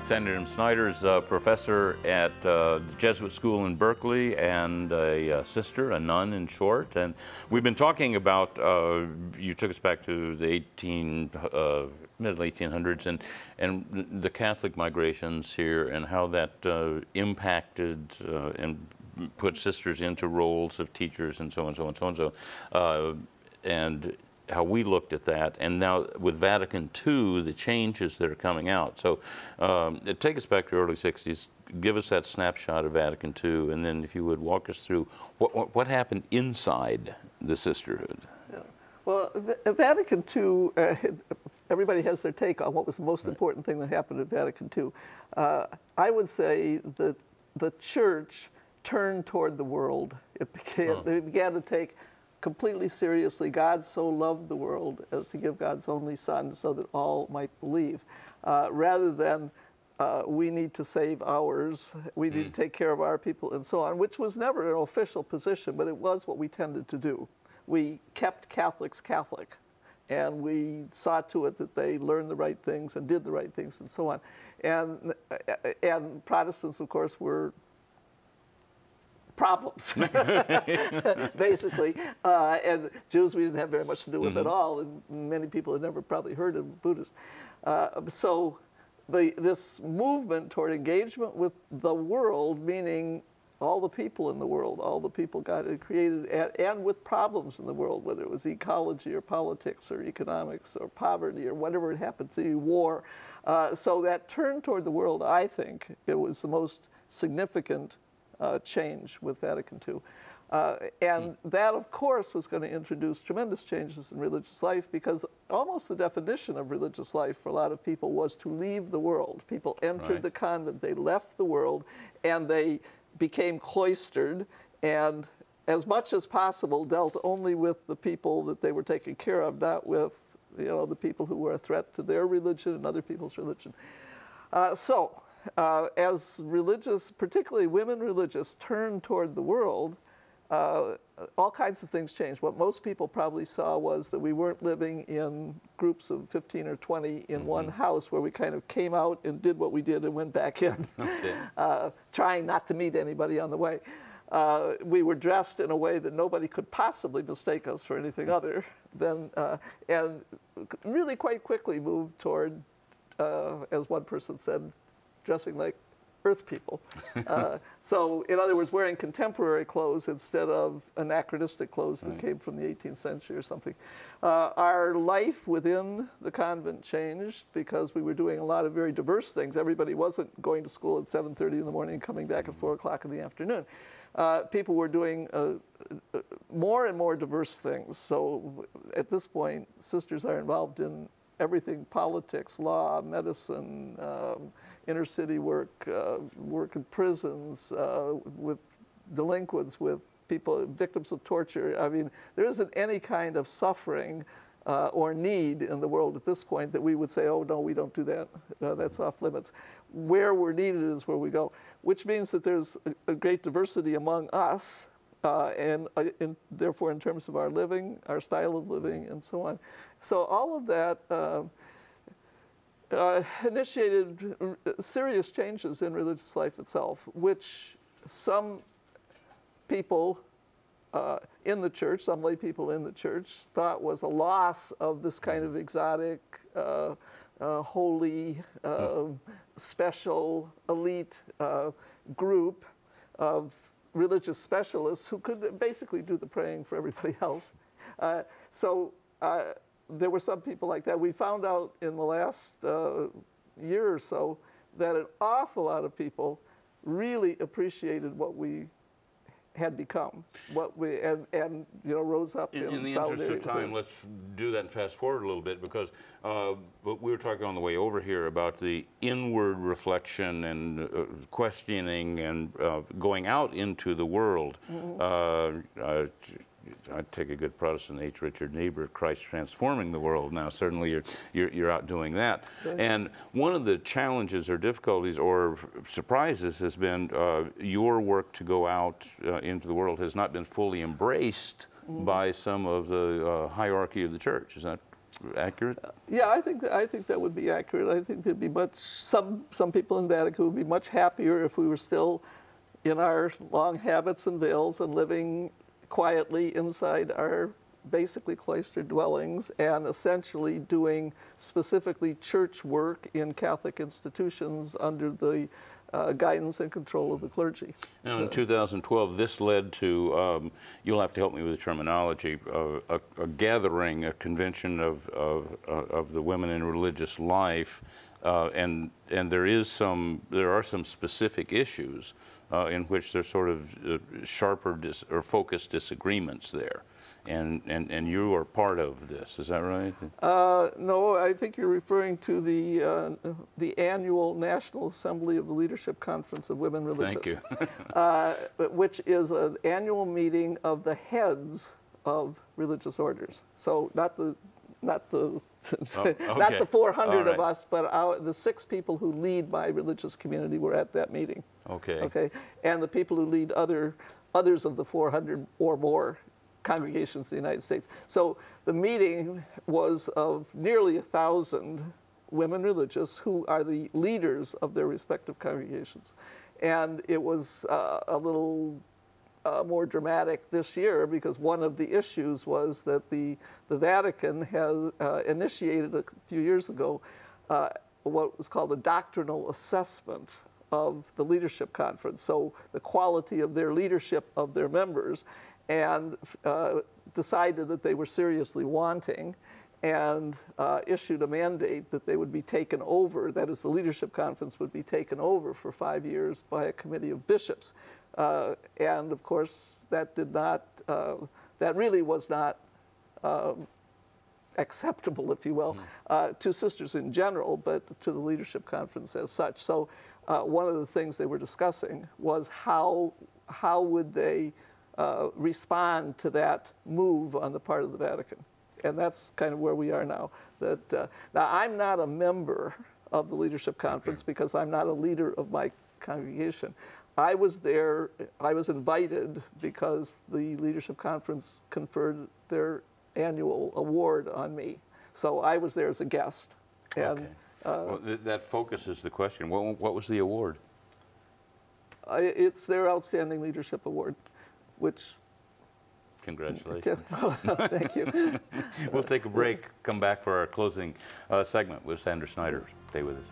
Senator Snyder is a professor at the Jesuit School in Berkeley and a sister, a nun in short. And we've been talking about, you took us back to the middle 1800s and the Catholic migrations here and how that impacted and put sisters into roles of teachers and so on, so on, so on, so and how we looked at that, and now with Vatican II, the changes that are coming out. So take us back to the early 60s, give us that snapshot of Vatican II, and then if you would walk us through what happened inside the sisterhood. Yeah. Well, Vatican II, everybody has their take on what was the most important thing that happened at Vatican II. I would say that the church turned toward the world. It began to take completely seriously, God so loved the world as to give God's only Son so that all might believe, rather than we need to save ours, we need to take care of our people and so on, which was never an official position, but it was what we tended to do. We kept Catholics Catholic, and we saw to it that they learned the right things and did the right things and so on. And Protestants, of course, were problems, basically. And Jews we didn't have very much to do with at all, and many people had never probably heard of Buddhists. So this movement toward engagement with the world, meaning all the people in the world, all the people God had created, and with problems in the world, whether it was ecology or politics or economics or poverty or whatever it happened to be, war. So that turn toward the world, I think, it was the most significant change with Vatican II. And that, of course, was going to introduce tremendous changes in religious life, because almost the definition of religious life for a lot of people was to leave the world. People entered the convent, they left the world, and they became cloistered, and as much as possible dealt only with the people that they were taking care of, not with the people who were a threat to their religion and other people's religion. As religious, particularly women religious, turned toward the world, all kinds of things changed. What most people probably saw was that we weren't living in groups of 15 or 20 in one house where we kind of came out and did what we did and went back in, trying not to meet anybody on the way. We were dressed in a way that nobody could possibly mistake us for anything other than, and really quite quickly moved toward, as one person said, dressing like earth people. So, in other words, wearing contemporary clothes instead of anachronistic clothes that came from the 18th century or something. Our life within the convent changed because we were doing a lot of very diverse things. Everybody wasn't going to school at 7:30 in the morning and coming back at 4 o'clock in the afternoon. People were doing more and more diverse things. So, at this point, sisters are involved in everything: politics, law, medicine, inner city work, work in prisons, with delinquents, with people, victims of torture. I mean, there isn't any kind of suffering or need in the world at this point that we would say, oh, no, we don't do that. That's off limits. Where we're needed is where we go, which means that there's a great diversity among us, and therefore in terms of our living, our style of living, and so on. So all of that initiated serious changes in religious life itself, which some people in the church, some lay people in the church, thought was a loss of this kind of exotic, holy, special, elite group of religious specialists who could basically do the praying for everybody else. There were some people like that. We found out in the last year or so that an awful lot of people really appreciated what we had become, and rose up in the interest of time, let's do that and fast forward a little bit, because we were talking on the way over here about the inward reflection and questioning and going out into the world. I take a good Protestant, H. Richard Niebuhr, Christ transforming the world. Now, certainly you're out doing that. Right. And one of the challenges or difficulties or surprises has been your work to go out into the world has not been fully embraced by some of the hierarchy of the church. Is that accurate? Yeah, I think that would be accurate. I think there'd be some people in Vatican would be much happier if we were still in our long habits and veils and living quietly inside our basically cloistered dwellings and essentially doing specifically church work in Catholic institutions under the guidance and control of the clergy. Now, in 2012, this led to, you'll have to help me with the terminology, a gathering, a convention of the women in religious life, and there are some specific issues in which there's sort of sharper or focused disagreements there. And you are part of this, is that right? No, I think you're referring to the annual National Assembly of the Leadership Conference of Women Religious. Thank you. Which is an annual meeting of the heads of religious orders. So not the not the 400 of us, but the 6 people who lead my religious community were at that meeting. Okay. Okay, and the people who lead others of the 400 or more congregations in the United States. So the meeting was of nearly 1,000 women religious who are the leaders of their respective congregations. And it was a little more dramatic this year because one of the issues was that the Vatican has initiated a few years ago what was called a doctrinal assessment of the leadership conference, so the quality of their leadership of their members, and decided that they were seriously wanting and issued a mandate that they would be taken over, that is, the leadership conference would be taken over for 5 years by a committee of bishops. And of course, that did not, that really was not acceptable, if you will, to sisters in general, but to the leadership conference as such. So one of the things they were discussing was how would they respond to that move on the part of the Vatican. And that's kind of where we are now. Now, I'm not a member of the leadership conference because I'm not a leader of my congregation. I was there, I was invited because the leadership conference conferred their annual award on me. So I was there as a guest. And, well, that focuses the question. What was the award? It's their Outstanding Leadership Award, which... Congratulations. Thank you. We'll take a break, come back for our closing segment with Sandra Snyder. Stay with us.